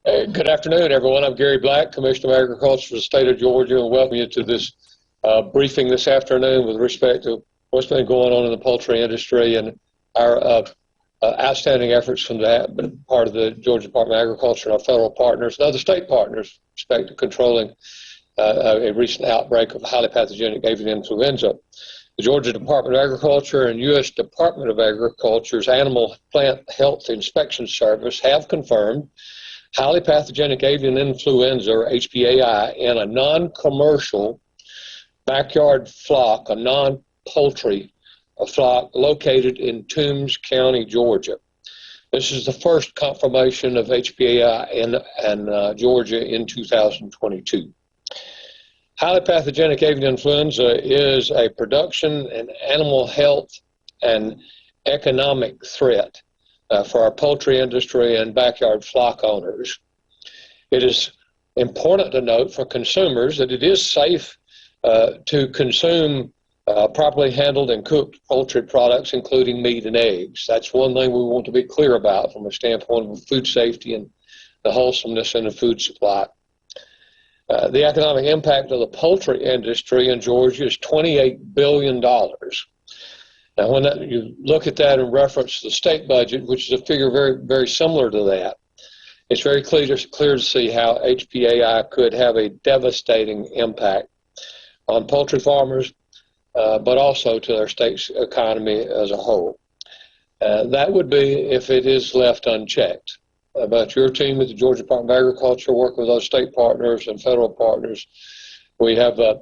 Good afternoon, everyone. I'm Gary Black, Commissioner of Agriculture for the state of Georgia, and welcome you to this briefing this afternoon with respect to what's been going on in the poultry industry and our outstanding efforts from that part of the Georgia Department of Agriculture and our federal partners and other state partners with respect to controlling a recent outbreak of highly pathogenic avian influenza. The Georgia Department of Agriculture and U.S. Department of Agriculture's Animal Plant Health Inspection Service have confirmed highly pathogenic avian influenza, or HPAI, in a non-commercial backyard flock, a non-poultry flock located in Toombs County, Georgia. This is the first confirmation of HPAI in Georgia in 2022. Highly pathogenic avian influenza is a production and animal health and economic threat for our poultry industry and backyard flock owners. It is important to note for consumers that it is safe to consume properly handled and cooked poultry products, including meat and eggs. That's one thing we want to be clear about from a standpoint of food safety and the wholesomeness in the food supply. The economic impact of the poultry industry in Georgia is $28 billion. Now, when you look at that in reference to the state budget, which is a figure very, very similar to that, it's very clear to see how HPAI could have a devastating impact on poultry farmers, but also to their state's economy as a whole. That would be if it is left unchecked. But your team at the Georgia Department of Agriculture, working with those state partners and federal partners, we have a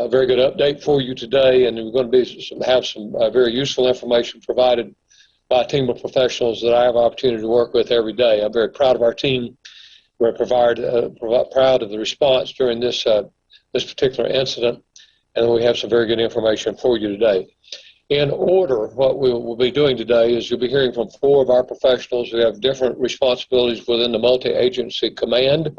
very good update for you today, and we're going to have some very useful information provided by a team of professionals that I have an opportunity to work with every day. I'm very proud of our team. We're proud of the response during this particular incident, and we have some very good information for you today. In order, what we will be doing today is you'll be hearing from 4 of our professionals who have different responsibilities within the multi-agency command.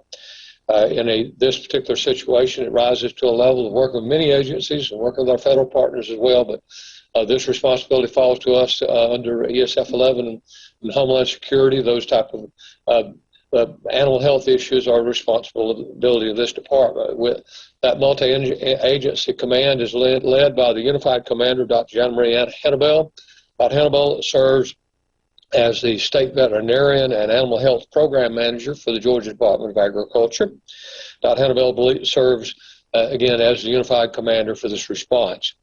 In this particular situation, it rises to a level of working with many agencies and working with our federal partners as well, but this responsibility falls to us under ESF 11 and Homeland Security. Those type of animal health issues are responsibility of this department. With that multi-agency command is led by the Unified Commander, Dr. John Marie Hannibal. Dr. Hannibal serves as the State Veterinarian and Animal Health Program Manager for the Georgia Department of Agriculture. Dr. Hannibal serves, again, as the Unified Commander for this response.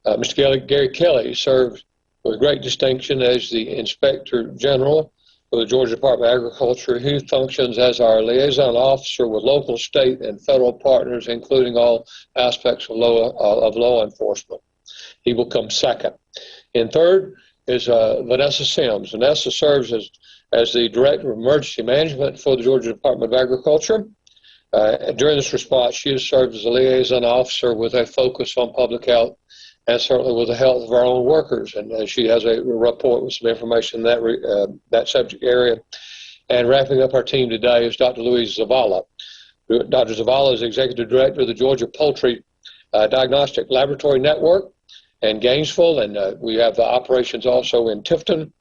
Mr. Gary Kelly serves with great distinction as the Inspector General for the Georgia Department of Agriculture, who functions as our liaison officer with local, state, and federal partners, including all aspects of law enforcement. He will come second. In third is Vanessa Sims. Vanessa serves as the Director of Emergency Management for the Georgia Department of Agriculture. During this response, she has served as a liaison officer with a focus on public health and certainly with the health of our own workers. And she has a report with some information in that subject area. And wrapping up our team today is Dr. Louise Zavala. Dr. Zavala is Executive Director of the Georgia Poultry Diagnostic Laboratory Network in Gainesville, and we have the operations also in Tifton.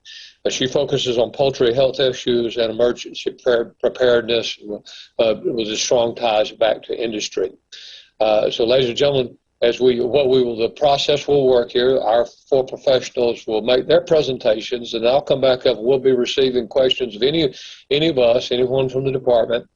She focuses on poultry health issues and emergency preparedness with the strong ties back to industry. So, ladies and gentlemen, the process will work here. Our 4 professionals will make their presentations, and I'll come back up and we'll be receiving questions of any of us, anyone from the department.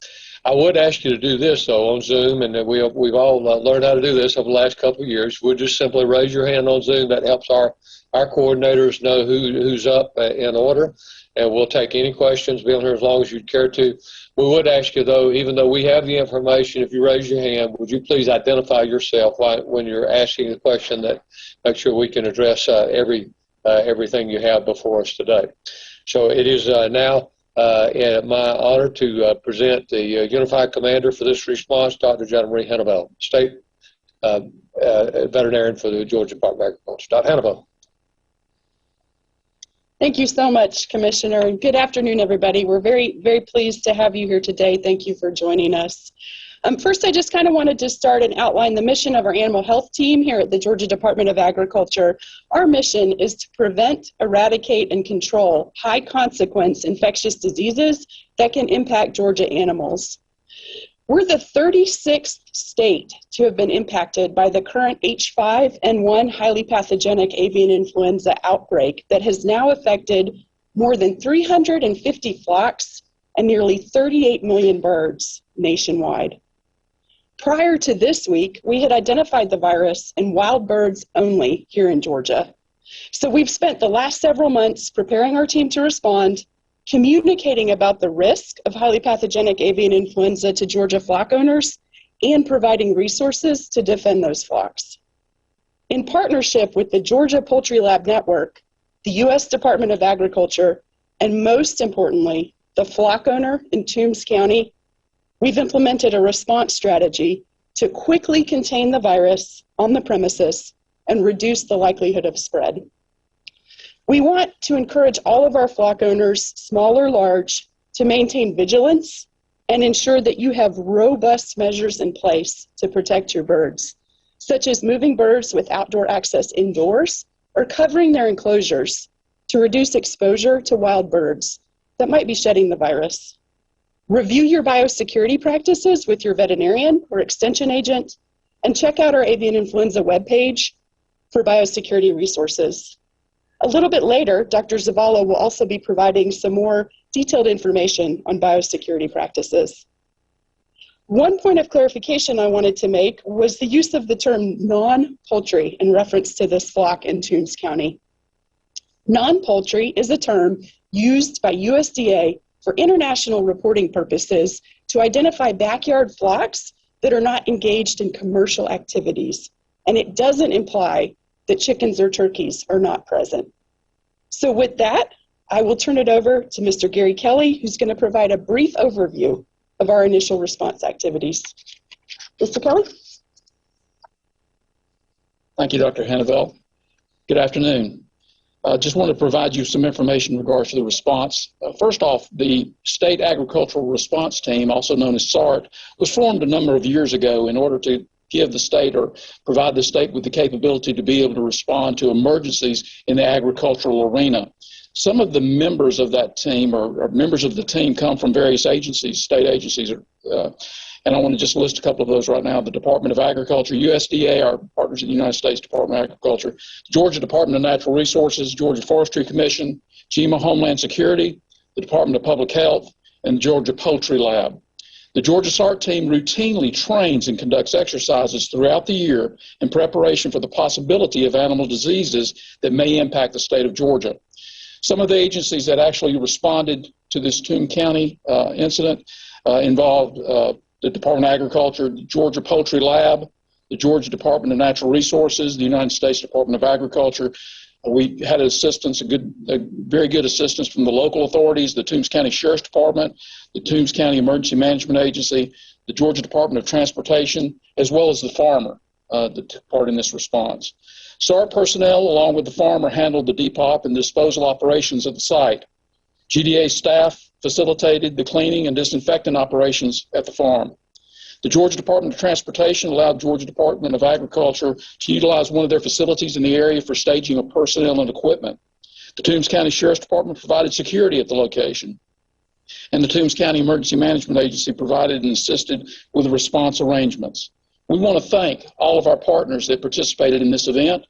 I would ask you to do this, though, on Zoom, and we've all learned how to do this over the last couple of years. We'll just simply raise your hand on Zoom. That helps our coordinators know who's up in order, and we'll take any questions, be on here as long as you'd care to. We would ask you, though, even though we have the information, if you raise your hand, would you please identify yourself when you're asking the question, that make sure we can address everything you have before us today. So it is now my honor to present the Unified Commander for this response, Dr. John Marie Hannibal, State Veterinarian for the Georgia Department of Agriculture. Dr. Hannibal. Thank you so much, Commissioner, and good afternoon, everybody. We're very, very pleased to have you here today. Thank you for joining us. First, I just kind of wanted to start and outline the mission of our animal health team here at the Georgia Department of Agriculture. Our mission is to prevent, eradicate, and control high-consequence infectious diseases that can impact Georgia animals. We're the 36th state to have been impacted by the current H5N1 highly pathogenic avian influenza outbreak that has now affected more than 350 flocks and nearly 38 million birds nationwide. Prior to this week, we had identified the virus in wild birds only here in Georgia. So we've spent the last several months preparing our team to respond, communicating about the risk of highly pathogenic avian influenza to Georgia flock owners, and providing resources to defend those flocks. In partnership with the Georgia Poultry Lab Network, the U.S. Department of Agriculture, and most importantly, the flock owner in Toombs County, we've implemented a response strategy to quickly contain the virus on the premises and reduce the likelihood of spread. We want to encourage all of our flock owners, small or large, to maintain vigilance and ensure that you have robust measures in place to protect your birds, such as moving birds with outdoor access indoors or covering their enclosures to reduce exposure to wild birds that might be shedding the virus. Review your biosecurity practices with your veterinarian or extension agent, and check out our avian influenza webpage for biosecurity resources. A little bit later, Dr. Zavala will also be providing some more detailed information on biosecurity practices. One point of clarification I wanted to make was the use of the term non-poultry in reference to this flock in Toombs County. Non-poultry is a term used by USDA for international reporting purposes to identify backyard flocks that are not engaged in commercial activities. And it doesn't imply that chickens or turkeys are not present. So with that, I will turn it over to Mr. Gary Kelly, who's going to provide a brief overview of our initial response activities. Mr. Kelly? Thank you, Dr. Hannaville. Good afternoon. I just want to provide you some information in regards to the response. First off, the State Agricultural Response Team, also known as SART, was formed a number of years ago in order to give the state or provide the state with the capability to be able to respond to emergencies in the agricultural arena. Some of the members of that team or members of the team come from various agencies, state agencies, and I want to just list a couple of those right now. The Department of Agriculture, USDA, our partners in the United States Department of Agriculture, Georgia Department of Natural Resources, Georgia Forestry Commission, GEMA Homeland Security, the Department of Public Health, and the Georgia Poultry Lab. The Georgia SART team routinely trains and conducts exercises throughout the year in preparation for the possibility of animal diseases that may impact the state of Georgia. Some of the agencies that actually responded to this Toombs County incident involved the Department of Agriculture, the Georgia Poultry Lab, the Georgia Department of Natural Resources, the United States Department of Agriculture. We had assistance, a very good assistance from the local authorities, the Toombs County Sheriff's Department, the Toombs County Emergency Management Agency, the Georgia Department of Transportation, as well as the farmer that took part in this response. SART personnel, along with the farmer, handled the depop and disposal operations at the site. GDA staff facilitated the cleaning and disinfecting operations at the farm. The Georgia Department of Transportation allowed Georgia Department of Agriculture to utilize one of their facilities in the area for staging of personnel and equipment. The Toombs County Sheriff's Department provided security at the location. And the Toombs County Emergency Management Agency provided and assisted with the response arrangements. We want to thank all of our partners that participated in this event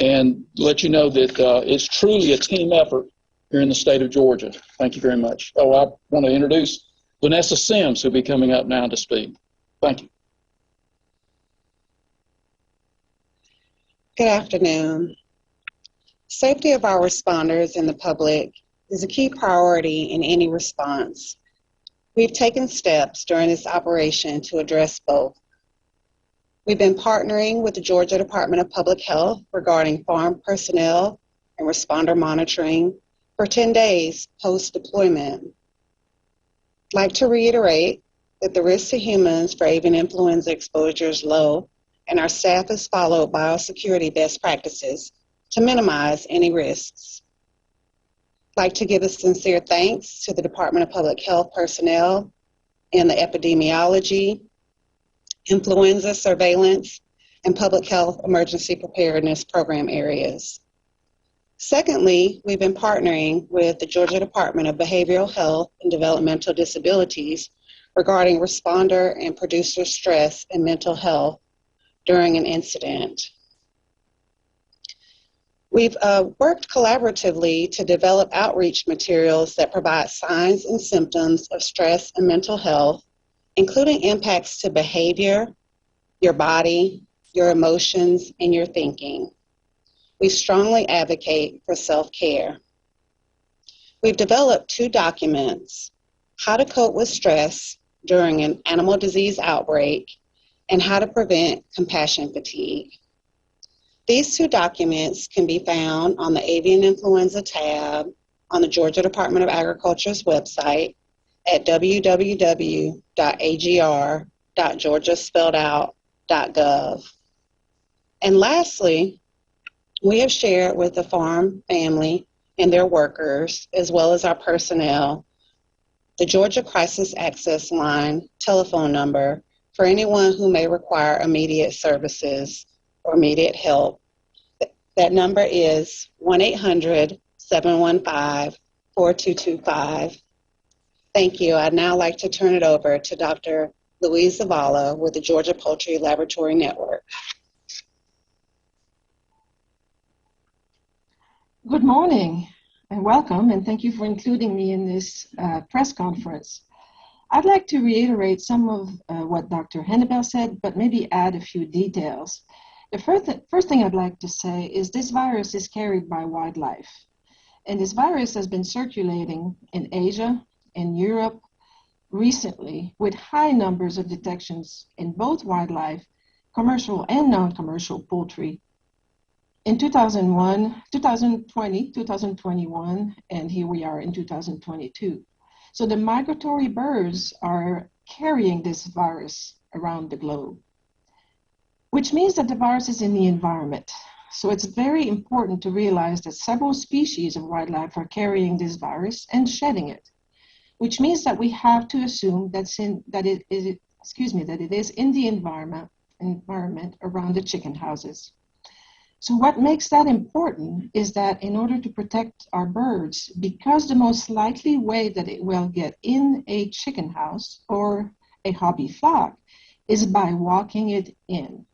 and let you know that it's truly a team effort here in the state of Georgia. Thank you very much. Oh, I want to introduce Vanessa Sims, who'll be coming up now to speak. Thank you. Good afternoon. Safety of our responders and the public is a key priority in any response. We've taken steps during this operation to address both. We've been partnering with the Georgia Department of Public Health regarding farm personnel and responder monitoring for 10 days post-deployment. I'd like to reiterate that the risk to humans for avian influenza exposure is low, and our staff has followed biosecurity best practices to minimize any risks. I'd like to give a sincere thanks to the Department of Public Health personnel and the epidemiology, influenza surveillance, and public health emergency preparedness program areas. Secondly, we've been partnering with the Georgia Department of Behavioral Health and Developmental Disabilities regarding responder and producer stress and mental health during an incident. We've worked collaboratively to develop outreach materials that provide signs and symptoms of stress and mental health, including impacts to behavior, your body, your emotions, and your thinking. We strongly advocate for self-care. We've developed 2 documents, How to Cope with Stress During an Animal Disease Outbreak and How to Prevent Compassion Fatigue. These 2 documents can be found on the Avian Influenza tab on the Georgia Department of Agriculture's website at www.agr.georgiaspelledout.gov. And lastly, we have shared with the farm family and their workers, as well as our personnel, the Georgia Crisis Access Line telephone number for anyone who may require immediate services or immediate help. That number is 1-800-715-4225. Thank you. I'd now like to turn it over to Dr. Louise Zavala with the Georgia Poultry Laboratory Network. Good morning and welcome, and thank you for including me in this press conference. I'd like to reiterate some of what Dr. Hannibal said, but maybe add a few details. The first thing I'd like to say is this virus is carried by wildlife, and this virus has been circulating in Asia and Europe recently with high numbers of detections in both wildlife, commercial and non-commercial poultry. In 2001, 2020, 2021, and here we are in 2022. So the migratory birds are carrying this virus around the globe, which means that the virus is in the environment. So it's very important to realize that several species of wildlife are carrying this virus and shedding it, which means that we have to assume that it is in the environment around the chicken houses. So what makes that important is that in order to protect our birds, because the most likely way that it will get in a chicken house or a hobby flock is by walking it in.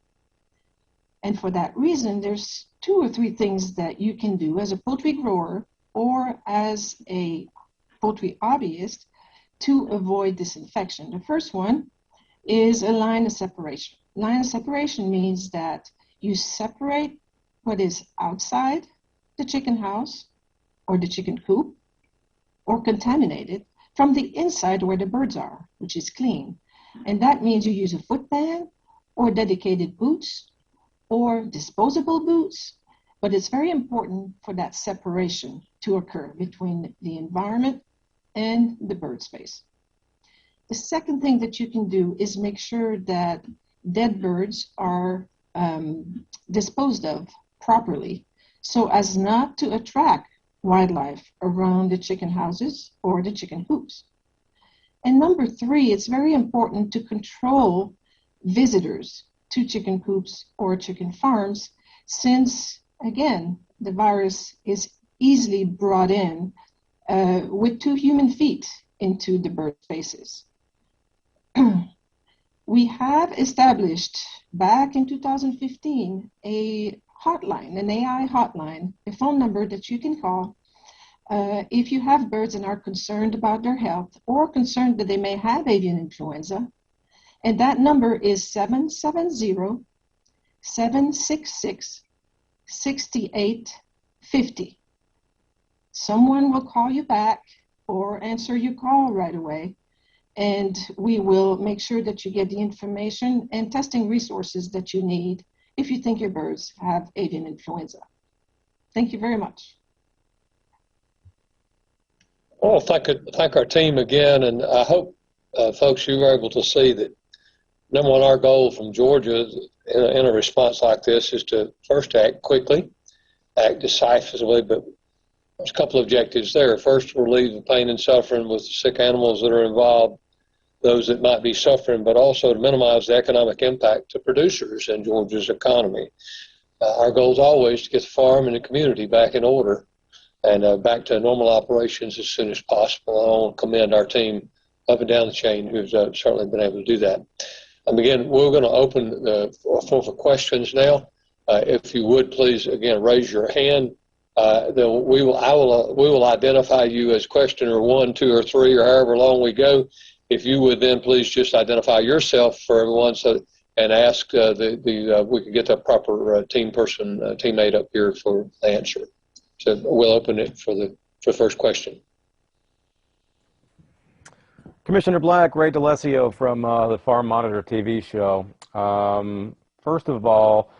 And for that reason, there's 2 or 3 things that you can do as a poultry grower or as a poultry hobbyist to avoid this infection. The first one is a line of separation. Line of separation means that you separate what is outside the chicken house or the chicken coop or contaminated from the inside where the birds are, which is clean. And that means you use a footband or dedicated boots or disposable boots, but it's very important for that separation to occur between the environment and the bird space. The second thing that you can do is make sure that dead birds are disposed of properly so as not to attract wildlife around the chicken houses or the chicken coops. And number 3, it's very important to control visitors to chicken coops or chicken farms since, again, the virus is easily brought in with 2 human feet into the bird spaces. We have established back in 2015 a hotline, an AI hotline, a phone number that you can call if you have birds and are concerned about their health or concerned that they may have avian influenza. And that number is 770-766-6850. Someone will call you back or answer your call right away, and we will make sure that you get the information and testing resources that you need if you think your birds have avian influenza. Tthank you very much. Well, thank our team again, and I hope, folks, you were able to see that, number one, our goal from Georgia in a response like this is to first act quickly, act decisively, but there's a couple of objectives there. First, relieve the pain and suffering with the sick animals that are involved. those that might be suffering, but also to minimize the economic impact to producers in Georgia's economy. Our goal is always to get the farm and the community back in order and back to normal operations as soon as possible. I want to commend our team up and down the chain who's certainly been able to do that. Again, we're going to open the floor for questions now. If you would please, again, raise your hand. We will identify you as questioner 1, 2, or 3, or however long we go. If you would then please just identify yourself for everyone and ask we can get the proper teammate up here for the answer. So we'll open it for the first question. Commissioner Black, Ray DeLessio from the Farm Monitor TV show. First of all,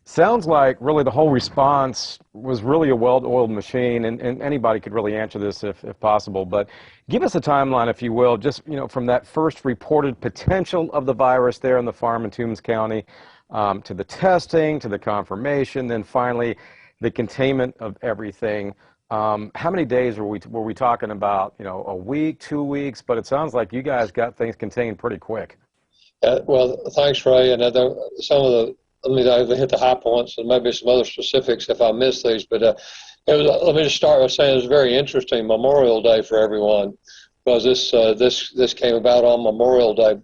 sounds like really the whole response was really a well-oiled machine, and anybody could really answer this if possible, but give us a timeline, if you will, just from that first reported potential of the virus there on the farm in Toombs County, to the testing, to the confirmation, then finally the containment of everything. How many days were we talking about? A week, 2 weeks? But it sounds like you guys got things contained pretty quick. Well, thanks, Ray. And let me hit the high points and maybe some other specifics if I miss these. But let me just start by saying it was a very interesting Memorial Day for everyone, because this came about on Memorial Day.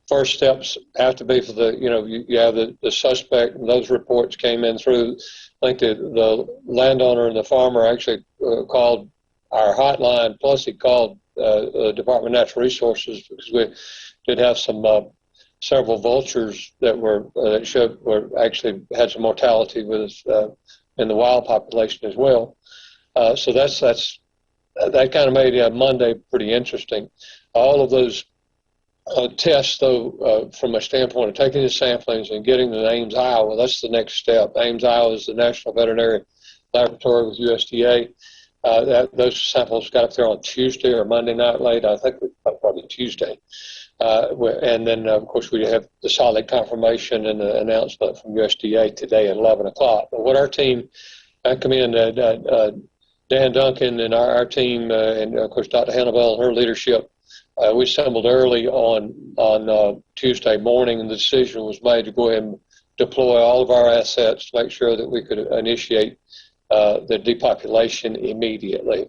First steps have to be for you have the suspect, and those reports came in through. I think the landowner and the farmer actually called our hotline, plus he called the Department of Natural Resources, because we did have several vultures that actually had some mortality with in the wild population as well. So that kind of made Monday pretty interesting. All of those tests, though, from a standpoint of taking the samplings and getting to Ames, Iowa, that's the next step. Ames, Iowa is the National Veterinary Laboratory with USDA. Those samples got up there on Tuesday or Monday night late. I think probably Tuesday. And then, of course, we have the solid confirmation and the announcement from USDA today at 11 o'clock. But what our team, I commend Dan Duncan and our team, and, of course, Dr. Hannibal and her leadership. We assembled early on Tuesday morning, and the decision was made to go ahead and deploy all of our assets to make sure that we could initiate the depopulation immediately.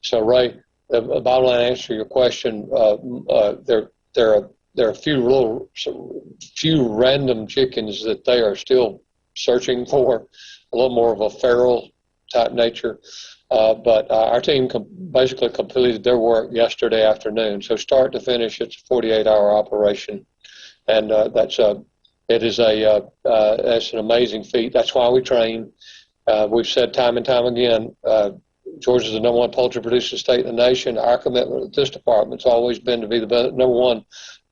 So, Ray, the bottom line answer to your question, there are a few random chickens that they are still searching for, a little more of a feral type nature. But our team basically completed their work yesterday afternoon. So start to finish, it's a 48-hour operation, and that's an amazing feat. That's why we train. We've said time and time again, Georgia is the #1 poultry producing state in the nation. Our commitment with this department's always been to be the #1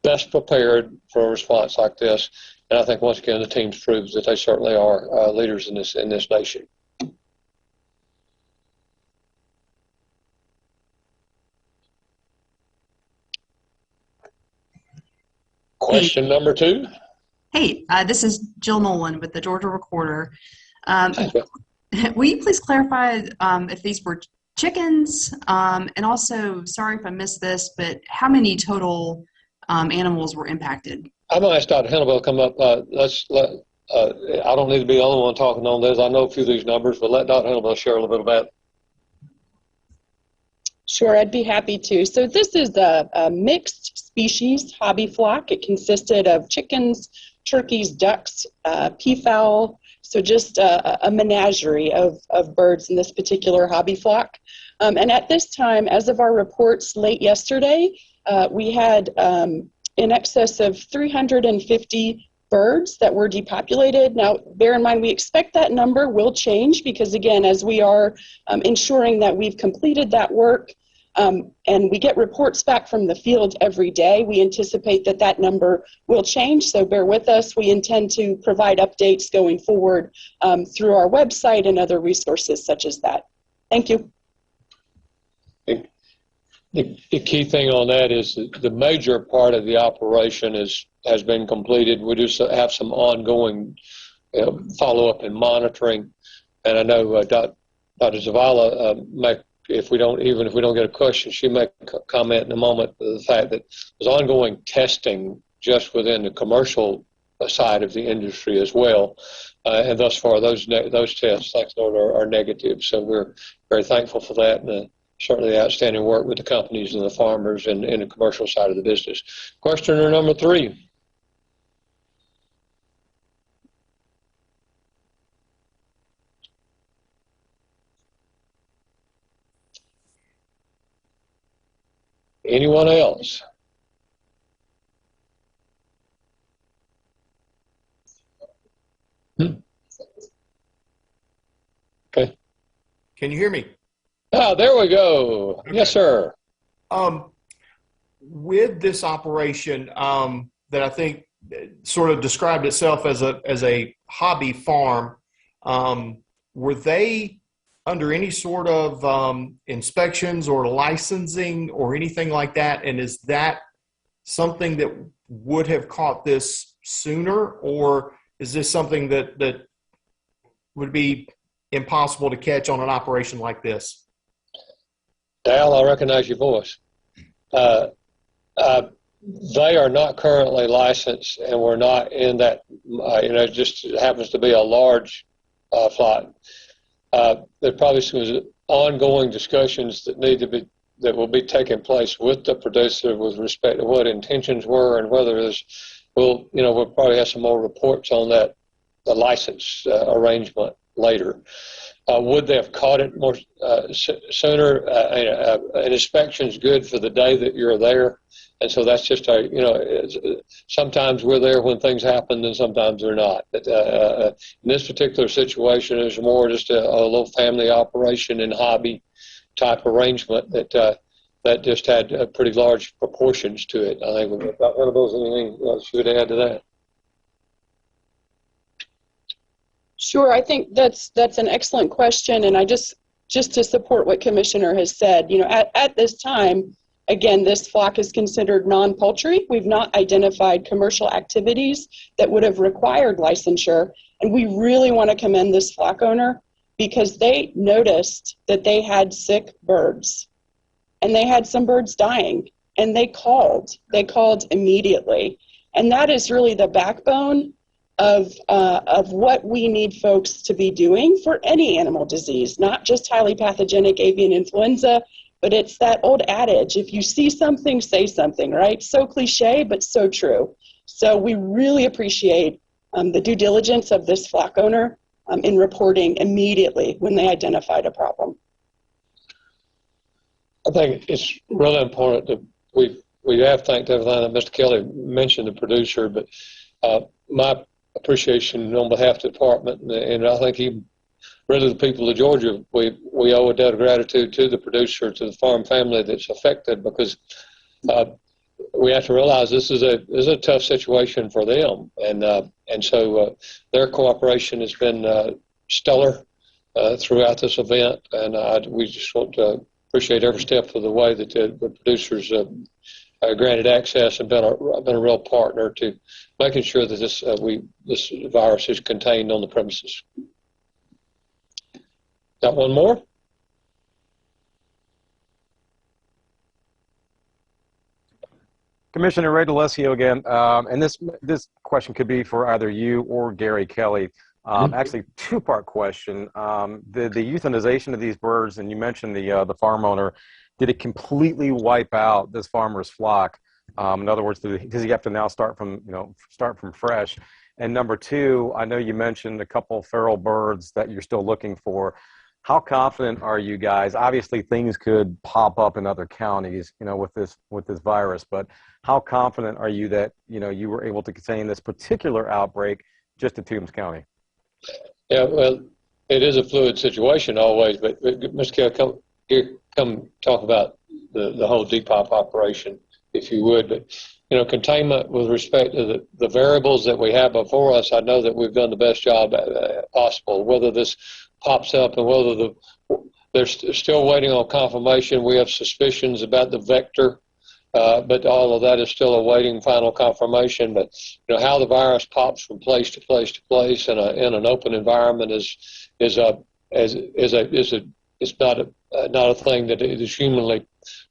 best prepared for a response like this. And I think once again the teams proves that they certainly are leaders in this nation. Question number 2. Hey, this is Jill Nolin with the Georgia Recorder. Will you please clarify if these were chickens? And also, sorry if I missed this, but how many total animals were impacted? I'm going to ask Dr. Hannibal to come up. I don't need to be the only one talking on this. I know a few of these numbers, but let Dr. Hannibal share a little bit about it. Sure, I'd be happy to. So this is a mixed species hobby flock. It consisted of chickens, turkeys, ducks, peafowl, so just a menagerie of birds in this particular hobby flock. And at this time, as of our reports late yesterday, we had in excess of 350 birds that were depopulated. Now, bear in mind, we expect that number will change because, again, as we are ensuring that we've completed that work and we get reports back from the field every day, we anticipate that number will change, so bear with us. We intend to provide updates going forward through our website and other resources such as that. Thank you. The key thing on that is the major part of the operation has been completed. We just have some ongoing follow-up and monitoring. And I know Dr. Zavala may if we don't get a question, she may comment in a moment the fact that there's ongoing testing just within the commercial side of the industry as well, and thus far those tests, like I noted, are negative. So we're very thankful for that, and certainly the outstanding work with the companies and the farmers and the commercial side of the business. Questioner number 3. Anyone else? Okay. Can you hear me? Ah, there we go. Okay. Yes, sir. With this operation that I think sort of described itself as a hobby farm, were they under any sort of inspections or licensing or anything like that? And is that something that would have caught this sooner, or is this something that would be impossible to catch on an operation like this? Dal, I recognize your voice. They are not currently licensed, and we're not in that, it just happens to be a large flock. There probably some ongoing discussions that will be taking place with the producer with respect to what intentions were and whether we'll probably have some more reports on that, the license arrangement later. Would they have caught it more sooner? An inspection's good for the day that you're there, and so that's just sometimes we're there when things happen, and sometimes they're not. But in this particular situation, it was more just a little family operation and hobby type arrangement that just had pretty large proportions to it. I think about one of those. Anything else you would add to that? Sure, I think that's an excellent question, and I just to support what Commissioner has said, at this time, again, this flock is considered non-poultry. We've not identified commercial activities that would have required licensure, and we really want to commend this flock owner because they noticed that they had sick birds, and they had some birds dying, and they called immediately, and that is really the backbone of what we need folks to be doing for any animal disease, not just highly pathogenic avian influenza, but it's that old adage, if you see something, say something, right? So cliche, but so true. So we really appreciate the due diligence of this flock owner in reporting immediately when they identified a problem. I think it's really important that we have thanked everything that Mr. Kelly mentioned, the producer, but my appreciation on behalf of the department, and I think really the people of Georgia, we owe a debt of gratitude to the producer, to the farm family that's affected, because we have to realize this is a tough situation for them, and so their cooperation has been stellar throughout this event, and we just want to appreciate every step of the way that the producers granted access and been a real partner to making sure that this virus is contained on the premises. Got one more? Commissioner Ray D'Alessio again, and this question could be for either you or Gary Kelly. Actually, two-part question. The euthanization of these birds, and you mentioned the farm owner, did it completely wipe out this farmer's flock? In other words, does he have to now start from fresh? And number two, I know you mentioned a couple feral birds that you're still looking for. How confident are you guys? Obviously, things could pop up in other counties, with this virus. But how confident are you that you were able to contain this particular outbreak just in Toombs County? Yeah, well, it is a fluid situation always. But Mr. Kelly, come talk about the whole depop operation, if you would. But containment with respect to the variables that we have before us, I know that we've done the best job possible. Whether this pops up and whether they're still waiting on confirmation, we have suspicions about the vector, but all of that is still awaiting final confirmation. But how the virus pops from place to place to place in an open environment is not not a thing that is humanly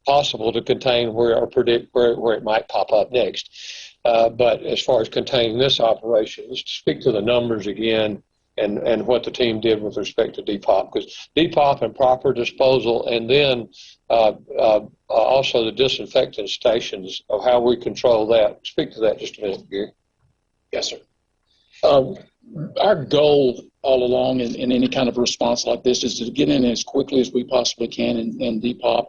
possible to contain or predict where it might pop up next. But as far as containing this operation, let's speak to the numbers again and what the team did with respect to depop, because depop and proper disposal, and then also the disinfectant stations of how we control that. Speak to that just a minute, Gary. Yes, sir. Our goal all along in any kind of response like this is to get in as quickly as we possibly can and depop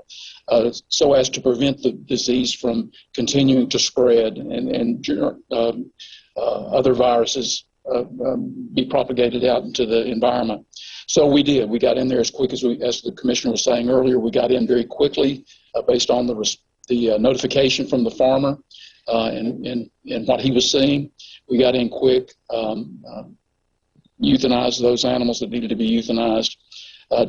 so as to prevent the disease from continuing to spread and other viruses be propagated out into the environment. So we did. We got in there as quick as the commissioner was saying earlier. We got in very quickly based on the notification from the farmer and what he was seeing. We got in quick, euthanized those animals that needed to be euthanized,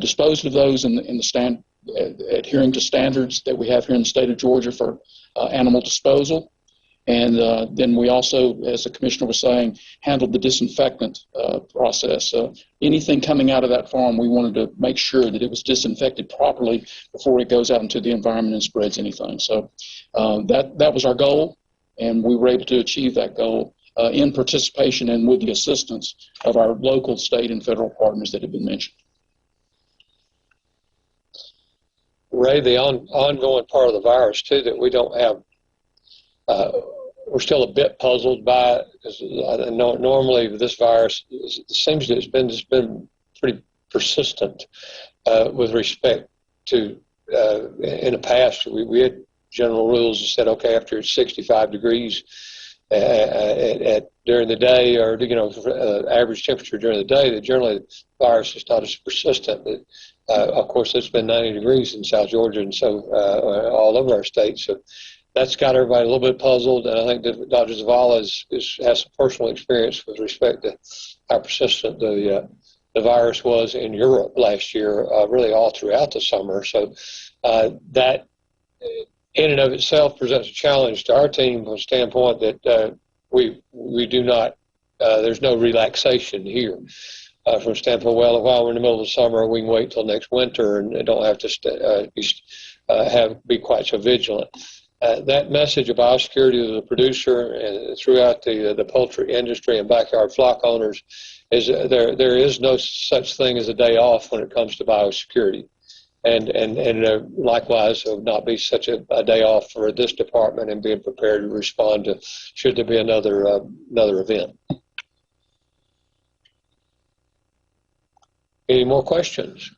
disposed of those adhering to standards that we have here in the state of Georgia for animal disposal. And then we also, as the commissioner was saying, handled the disinfectant process. Anything coming out of that farm, we wanted to make sure that it was disinfected properly before it goes out into the environment and spreads anything. So that was our goal, and we were able to achieve that goal in participation and with the assistance of our local, state, and federal partners that have been mentioned. Ray, the ongoing part of the virus, too, that we don't have, we're still a bit puzzled by it, because normally this virus seems to it's been pretty persistent with respect to, in the past, we had general rules that said, okay, after it's 65 degrees, during the day, or average temperature during the day, that generally the virus is not as persistent. But, of course, it's been 90 degrees in South Georgia, and so all over our state. So that's got everybody a little bit puzzled. And I think that Dr. Zavala has some personal experience with respect to how persistent the virus was in Europe last year, really all throughout the summer. So that in and of itself presents a challenge to our team from the standpoint that we do not, there's no relaxation here. From the standpoint, well, while we're in the middle of the summer, we can wait till next winter and don't have to be quite so vigilant. That message of biosecurity to the producer and throughout the poultry industry and backyard flock owners is there is no such thing as a day off when it comes to biosecurity. And likewise, it would not be such a day off for this department and being prepared to respond to should there be another event. Any more questions?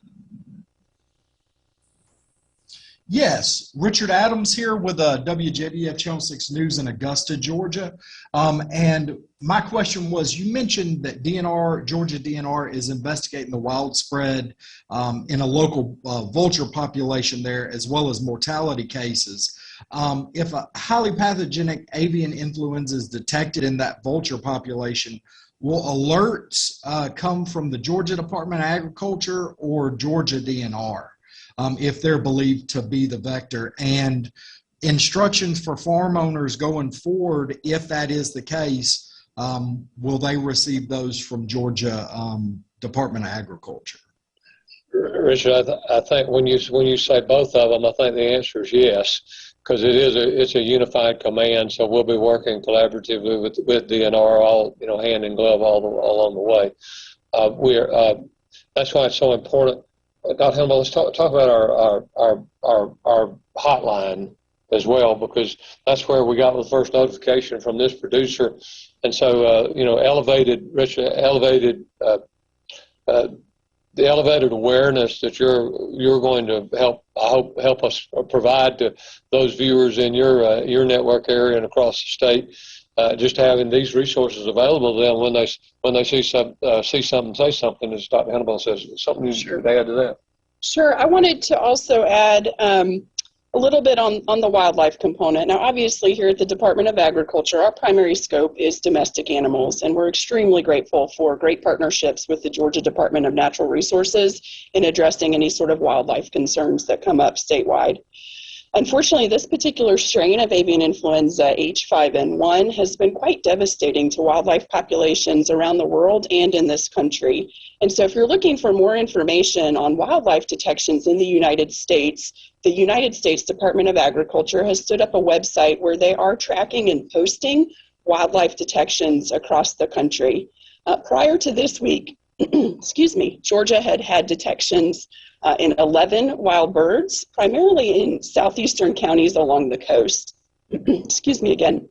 Yes, Richard Adams here with WJBF Channel 6 News in Augusta, Georgia. And my question was, you mentioned that Georgia DNR is investigating the widespread in a local vulture population there, as well as mortality cases. If a highly pathogenic avian influenza is detected in that vulture population, will alerts come from the Georgia Department of Agriculture or Georgia DNR? If they're believed to be the vector, and instructions for farm owners going forward, if that is the case, will they receive those from Georgia Department of Agriculture? Richard, I think when you say both of them, I think the answer is yes, because it's a unified command. So we'll be working collaboratively with DNR, all hand in glove all along the way. That's why it's so important. Dr. Hannibal, let's talk about our hotline as well, because that's where we got the first notification from this producer. And so, the elevated awareness that you're going to help us provide to those viewers in your network area and across the state. Just having these resources available to them when they see something, say something, as Dr. Hannibal says, something you should add to that. Sure. I wanted to also add a little bit on the wildlife component. Now, obviously, here at the Department of Agriculture, our primary scope is domestic animals, and we're extremely grateful for great partnerships with the Georgia Department of Natural Resources in addressing any sort of wildlife concerns that come up statewide. Unfortunately, this particular strain of avian influenza H5N1 has been quite devastating to wildlife populations around the world and in this country. And so if you're looking for more information on wildlife detections in the United States Department of Agriculture has stood up a website where they are tracking and posting wildlife detections across the country. Prior to this week, Georgia had detections in 11 wild birds, primarily in southeastern counties along the coast. Excuse me again.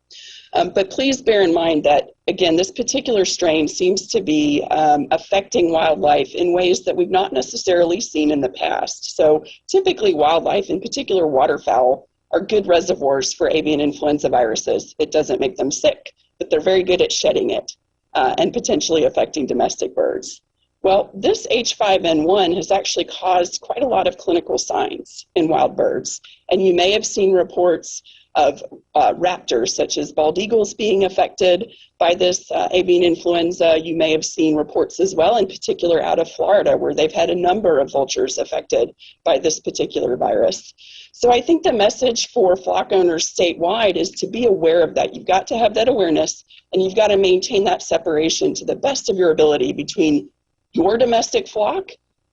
But please bear in mind that, again, this particular strain seems to be affecting wildlife in ways that we've not necessarily seen in the past. So typically wildlife, in particular waterfowl, are good reservoirs for avian influenza viruses. It doesn't make them sick, but they're very good at shedding it and potentially affecting domestic birds. Well, this H5N1 has actually caused quite a lot of clinical signs in wild birds. And you may have seen reports of raptors, such as bald eagles, being affected by this avian influenza. You may have seen reports as well, in particular out of Florida, where they've had a number of vultures affected by this particular virus. So I think the message for flock owners statewide is to be aware of that. You've got to have that awareness, and you've got to maintain that separation to the best of your ability between your domestic flock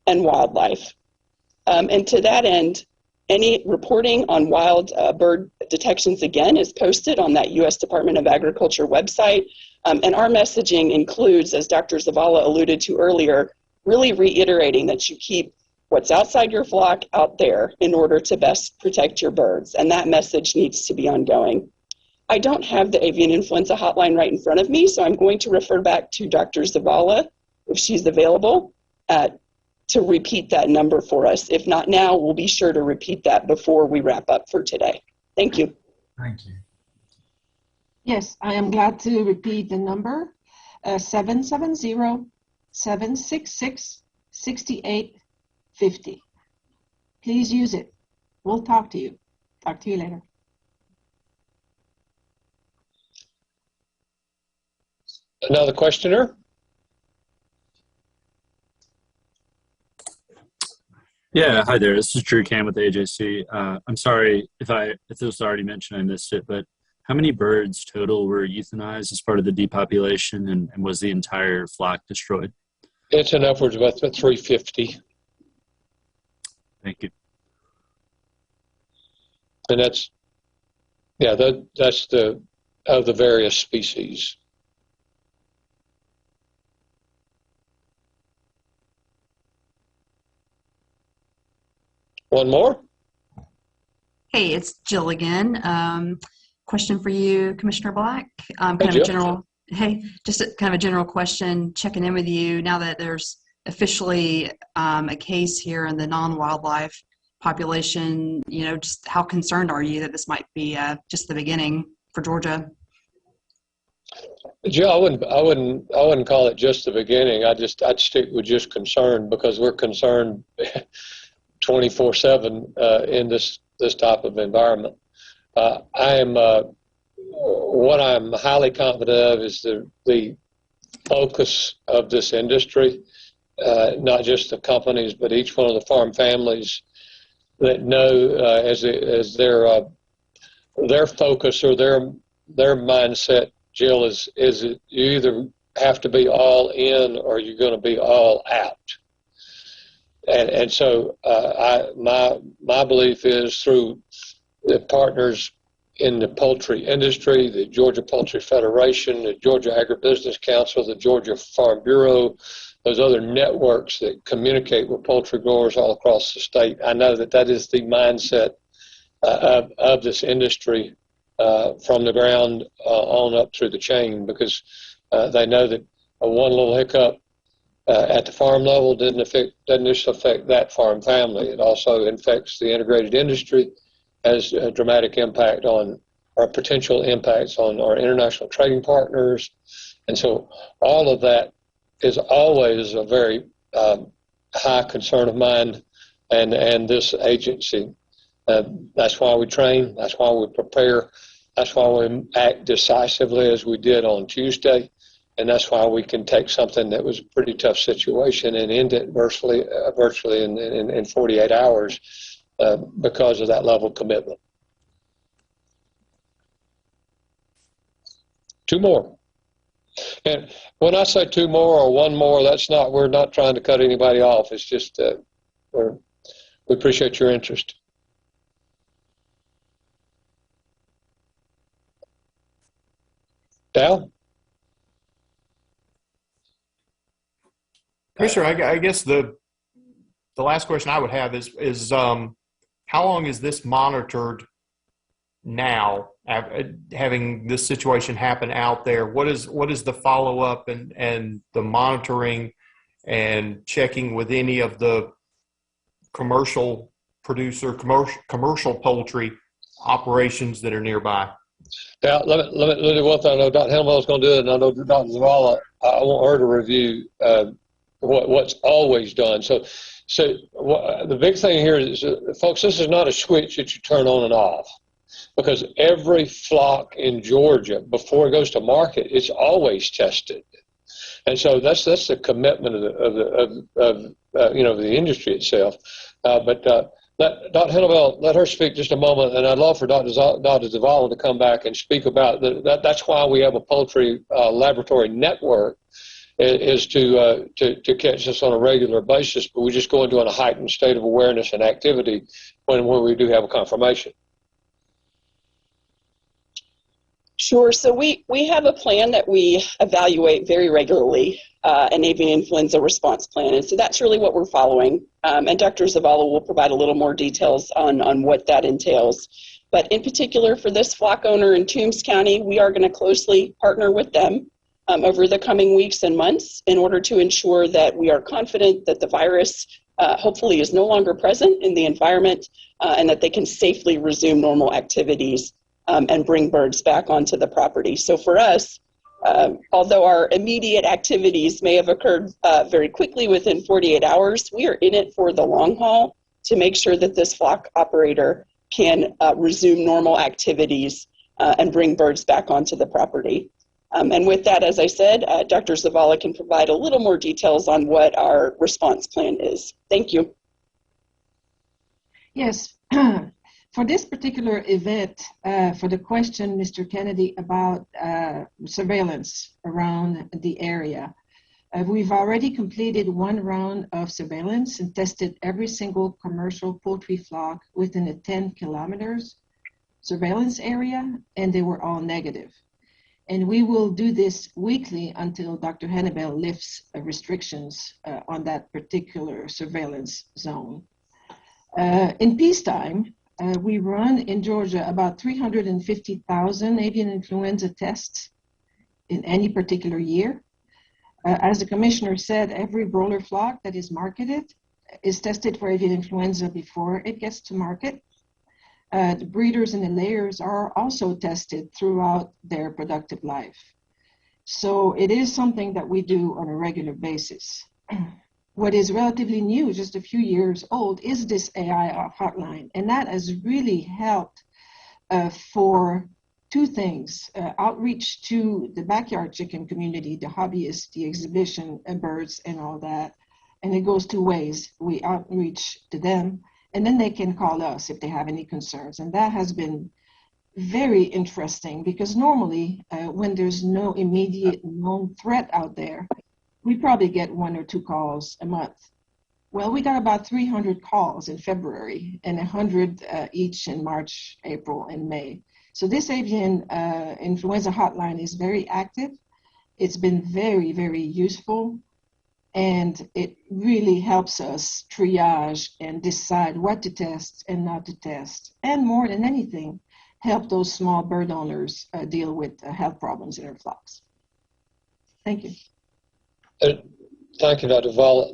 and wildlife. And to that end, any reporting on wild bird detections, again, is posted on that U.S. Department of Agriculture website. And our messaging includes, as Dr. Zavala alluded to earlier, really reiterating that you keep what's outside your flock out there in order to best protect your birds. And that message needs to be ongoing. I don't have the avian influenza hotline right in front of me, so I'm going to refer back to Dr. Zavala, if she's available, to repeat that number for us. If not now, we'll be sure to repeat that before we wrap up for today. Thank you. Thank you. Yes, I am glad to repeat the number, 770-766-6850. Please use it. We'll talk to you. Talk to you later. Another questioner? Yeah, hi there. This is Drew Kann with AJC. I'm sorry if this was already mentioned, I missed it, but how many birds total were euthanized as part of the depopulation, and was the entire flock destroyed? It's an upwards of about 350. Thank you. And that's of the various species. One more? Hey, it's Jill again. Question for you, Commissioner Black. Kind of Jill. a general. Hey, just kind of a general question. Checking in with you now that there's officially a case here in the non-wildlife population. You know, just how concerned are you that this might be just the beginning for Georgia? Jill, I wouldn't call it just the beginning. I'd stick with just concerned, because we're concerned 24/7 in this type of environment. What I'm highly confident of is the focus of this industry, not just the companies, but each one of the farm families that know as their focus or their mindset, Jill, is you either have to be all in or you're going to be all out. And so my belief is, through the partners in the poultry industry, the Georgia Poultry Federation, the Georgia Agribusiness Council, the Georgia Farm Bureau, those other networks that communicate with poultry growers all across the state, I know that is the mindset of this industry from the ground on up through the chain, because they know that one little hiccup at the farm level doesn't just affect that farm family. It also infects the integrated industry, has a dramatic impact on our potential impacts on our international trading partners. And so all of that is always a very high concern of mine and this agency. That's why we train. That's why we prepare. That's why we act decisively as we did on Tuesday. And that's why we can take something that was a pretty tough situation and end it virtually in 48 hours. because of that level of commitment. 2 more. And when I say 2 more or 1 more, we're not trying to cut anybody off. It's just we appreciate your interest. Dal? Commissioner, I guess the last question I would have is how long is this monitored now, having this situation happen out there? What is the follow-up and the monitoring and checking with any of the commercial poultry operations that are nearby? Now, let me do one thing. I know Dr. Hannibal is going to do it, and I know Dr. Zavala, I want her to review what's always done. So the big thing here is, folks, this is not a switch that you turn on and off, because every flock in Georgia, before it goes to market, it's always tested. And so that's the commitment of the industry itself. Let Dr. Hannibal, let her speak just a moment, and I'd love for Dr. Zavala to come back and speak about that's why we have a poultry laboratory network, is to catch this on a regular basis, but we just go into a heightened state of awareness and activity when we do have a confirmation. Sure. So we have a plan that we evaluate very regularly, an avian influenza response plan. And so that's really what we're following. And Dr. Zavala will provide a little more details on what that entails. But in particular, for this flock owner in Toombs County, we are going to closely partner with them over the coming weeks and months in order to ensure that we are confident that the virus hopefully is no longer present in the environment and that they can safely resume normal activities and bring birds back onto the property. So for us, although our immediate activities may have occurred very quickly within 48 hours, we are in it for the long haul to make sure that this flock operator can resume normal activities and bring birds back onto the property. And with that, as I said, Dr. Zavala can provide a little more details on what our response plan is. Thank you. Yes. For this particular event, for the question, Mr. Kennedy, about surveillance around the area, we've already completed 1 round of surveillance and tested every single commercial poultry flock within a 10 kilometers surveillance area, and they were all negative. And we will do this weekly until Dr. Hannibal lifts restrictions on that particular surveillance zone. In peacetime, we run in Georgia about 350,000 avian influenza tests in any particular year. As the commissioner said, every broiler flock that is marketed is tested for avian influenza before it gets to market. The breeders and the layers are also tested throughout their productive life. So it is something that we do on a regular basis. What is relatively new, just a few years old, is this AI hotline. And that has really helped for 2 things: outreach to the backyard chicken community, the hobbyists, the exhibition birds and all that. And it goes 2 ways. We outreach to them, and then they can call us if they have any concerns. And that has been very interesting, because normally when there's no immediate known threat out there, we probably get 1 or 2 calls a month. Well, we got about 300 calls in February and 100 each in March, April, and May. So this avian influenza hotline is very active. It's been very, very useful, and it really helps us triage and decide what to test and not to test. And more than anything, help those small bird owners deal with health problems in their flocks. Thank you. Thank you, Dr. Zavala.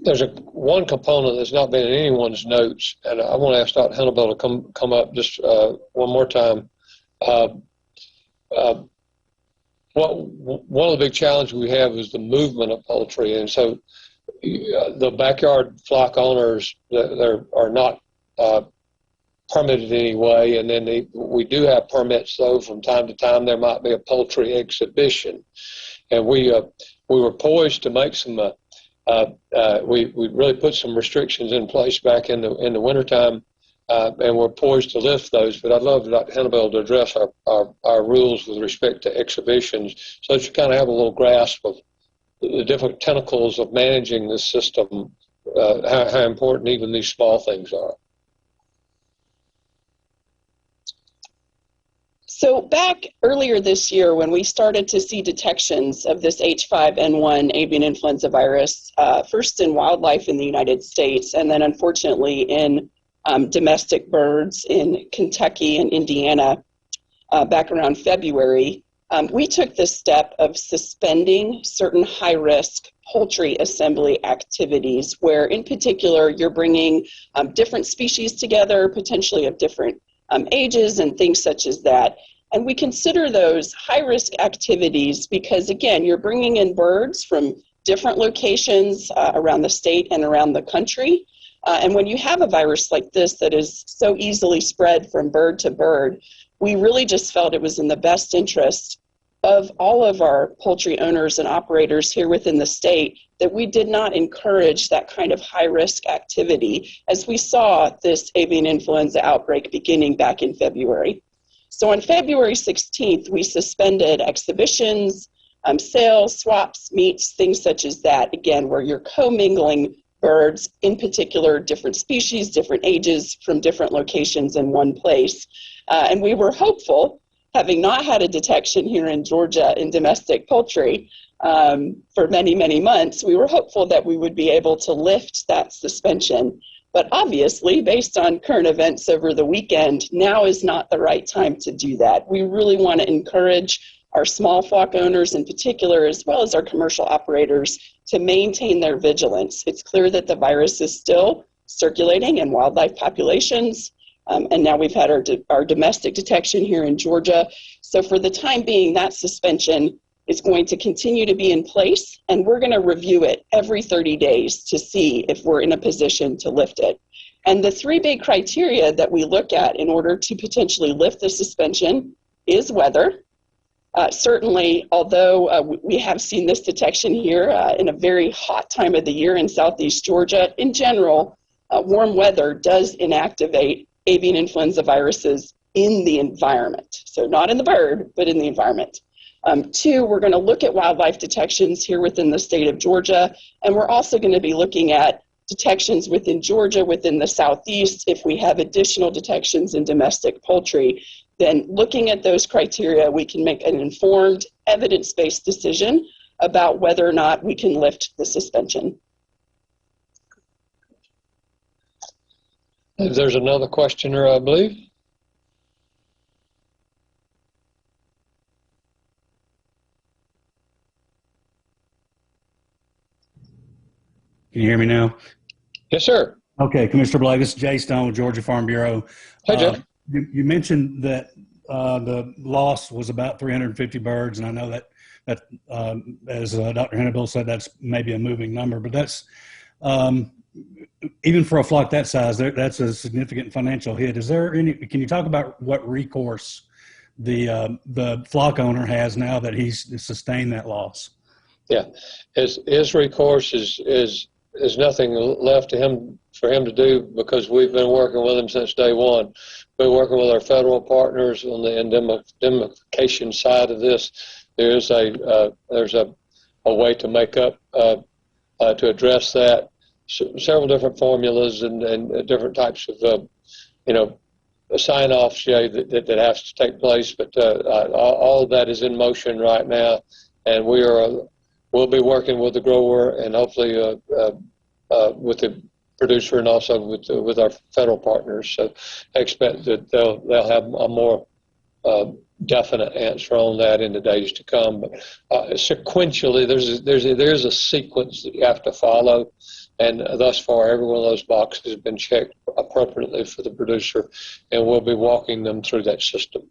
There's one component that's not been in anyone's notes, and I want to ask Dr. Hannibal to come up just one more time. One of the big challenges we have is the movement of poultry, and so the backyard flock owners that are not permitted anyway, and then we do have permits, though from time to time there might be a poultry exhibition. And we were poised to make some we really put some restrictions in place back in the wintertime, and we're poised to lift those. But I'd love Dr. Hannibal to address our rules with respect to exhibitions, so that you kind of have a little grasp of the different tentacles of managing this system, how important even these small things are. So back earlier this year, when we started to see detections of this H5N1 avian influenza virus, first in wildlife in the United States, and then unfortunately in domestic birds in Kentucky and Indiana back around February, we took the step of suspending certain high-risk poultry assembly activities, where in particular you're bringing different species together, potentially of different ages and things such as that. And we consider those high-risk activities because, again, you're bringing in birds from different locations around the state and around the country. And when you have a virus like this that is so easily spread from bird to bird, we really just felt it was in the best interest of all of our poultry owners and operators here within the state that we did not encourage that kind of high-risk activity as we saw this avian influenza outbreak beginning back in February. So on February 16th, we suspended exhibitions, sales, swaps, meets, things such as that, again, where you're commingling birds, in particular different species, different ages from different locations in one place. And we were hopeful, having not had a detection here in Georgia in domestic poultry for many, many months, we were hopeful that we would be able to lift that suspension. But obviously, based on current events over the weekend, now is not the right time to do that. We really want to encourage our small flock owners in particular, as well as our commercial operators, to maintain their vigilance. It's clear that the virus is still circulating in wildlife populations. And now we've had our domestic detection here in Georgia. So for the time being, that suspension is going to continue to be in place, and we're going to review it every 30 days to see if we're in a position to lift it. And the three big criteria that we look at in order to potentially lift the suspension is weather. Certainly, although we have seen this detection here in a very hot time of the year in southeast Georgia, in general, warm weather does inactivate avian influenza viruses in the environment. So not in the bird, but in the environment. Two, we're going to look at wildlife detections here within the state of Georgia, and we're also going to be looking at detections within Georgia, within the southeast. If we have additional detections in domestic poultry, then looking at those criteria, we can make an informed, evidence-based decision about whether or not we can lift the suspension. There's another questioner, I believe. Can you hear me now? Yes, sir. Okay, Commissioner Blake, this is jjstone, Georgia Farm Bureau. Hi, Jeff. You mentioned that the loss was about 350 birds, and I know that as Dr. Hannibal said, that's maybe a moving number, but that's even for a flock that size, that's a significant financial hit. Is there any? Can you talk about what recourse the flock owner has now that he's sustained that loss? Yeah, his recourse is nothing left for him to do, because we've been working with him since day one. We're working with our federal partners on the indemnification side of this. There's a way to make up to address that. Several different formulas and different types of sign-offs that has to take place, but all of that is in motion right now, and we'll be working with the grower and hopefully with the producer and also with our federal partners. So I expect that they'll have a more definite answer on that in the days to come. But sequentially, there's a sequence that you have to follow, and thus far, every one of those boxes has been checked appropriately for the producer, and we'll be walking them through that system.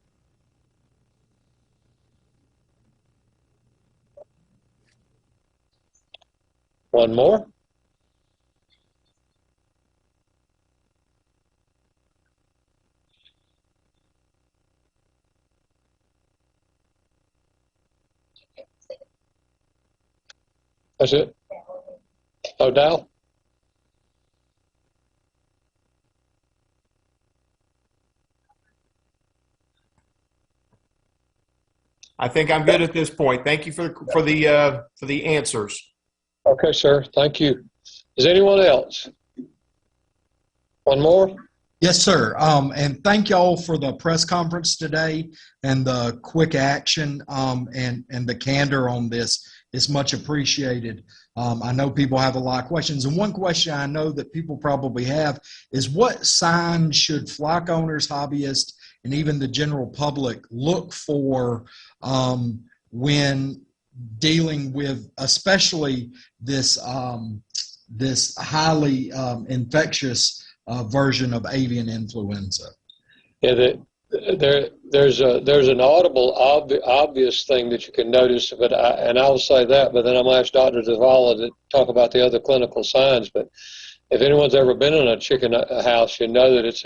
One more. That's it. Oh, Dal? I think I'm good at this point. Thank you for the answers. Okay, sir. Thank you. Is anyone else? One more? Yes, sir. And thank y'all for the press conference today and the quick action and the candor on this. It's much appreciated. I know people have a lot of questions. And one question I know that people probably have is, what signs should flock owners, hobbyists, and even the general public look for when dealing with especially this, this highly infectious version of avian influenza? Yeah, there's an audible, obvious thing that you can notice, but I will say that, but then I'm going to ask Dr. Zavala to talk about the other clinical signs. But if anyone's ever been in a chicken house, you know that it's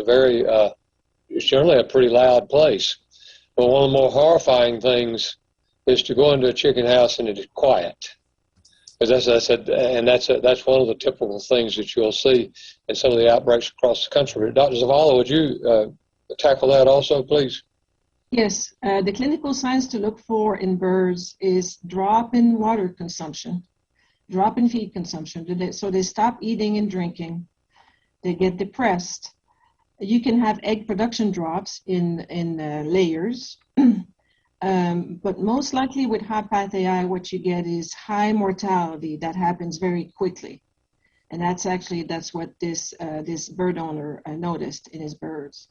it's generally a pretty loud place. But one of the more horrifying things is to go into a chicken house and it is quiet. Because that's one of the typical things that you'll see in some of the outbreaks across the country. Dr. Zavala, would you tackle that also, please? Yes, the clinical signs to look for in birds is drop in water consumption, drop in feed consumption. So they stop eating and drinking. They get depressed. You can have egg production drops in layers. But most likely with HPAI, what you get is high mortality that happens very quickly. And that's what this bird owner noticed in his birds.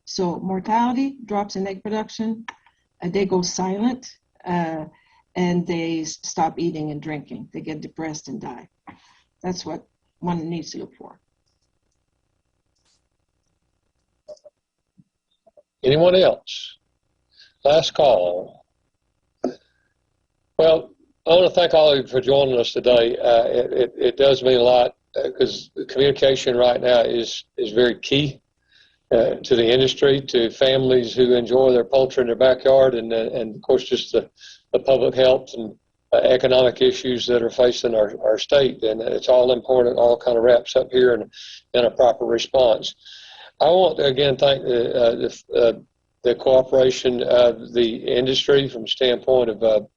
So mortality, drops in egg production, they go silent, and they stop eating and drinking. They get depressed and die. That's what one needs to look for. Anyone else? Last call. Well, I want to thank all of you for joining us today. It does mean a lot because communication right now is very key to the industry, to families who enjoy their poultry in their backyard, and of course just the public health and economic issues that are facing our state. And it's all important, all kind of wraps up here in a proper response. I want to again thank the cooperation of the industry from the standpoint of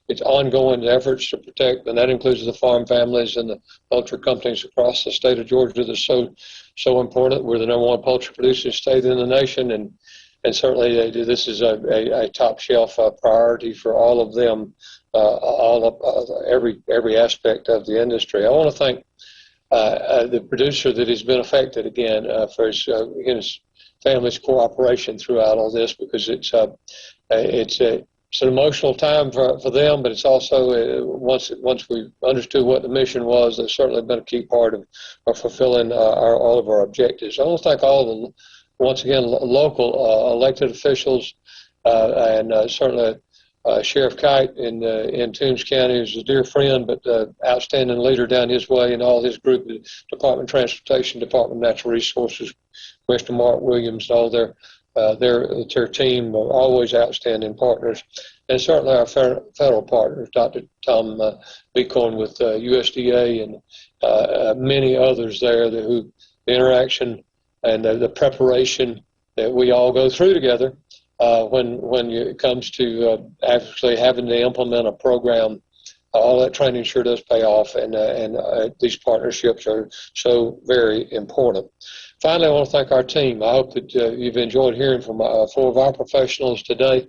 its ongoing efforts to protect, and that includes the farm families and the poultry companies across the state of Georgia. That's so important. We're the #1 poultry producing state in the nation, and certainly this is a top shelf priority for all of them, every aspect of the industry. I want to thank the producer that has been affected again for his family's cooperation throughout all this, because it's an emotional time for them, but it's also once we understood what the mission was, it's certainly been a key part of fulfilling all of our objectives. I want to thank all the once again local elected officials and certainly Sheriff Kite in Toombs County, who's a dear friend, but outstanding leader down his way, and all his group, the Department of Transportation, Department of Natural Resources, Mr. Mark Williams, and all their team are always outstanding partners. And certainly our federal partners, Dr. Tom Bicorn with USDA and many others there, the interaction and the preparation that we all go through together when it comes to actually having to implement a program. All that training sure does pay off, and these partnerships are so very important. Finally, I want to thank our team. I hope that you've enjoyed hearing from 4 of our professionals today,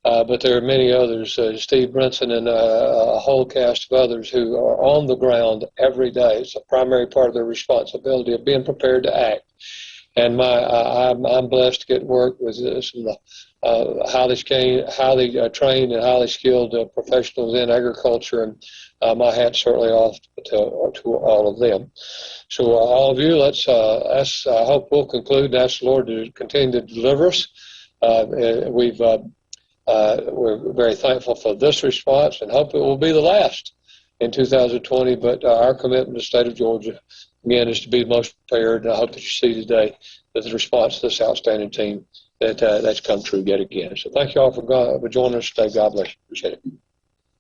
but there are many others, Steve Brinson and a whole cast of others who are on the ground every day. It's a primary part of their responsibility of being prepared to act. And I'm blessed to get to work with some of the highly trained and highly skilled professionals in agriculture, and my hat's certainly off to all of them. So all of you, I hope we'll conclude and ask the Lord to continue to deliver us. We're very thankful for this response and hope it will be the last in 2020, but our commitment to the state of Georgia, again, is to be the most prepared, and I hope that you see today that the response to this outstanding team that's come true yet again. So thank you all for joining us today. God bless you. Appreciate it.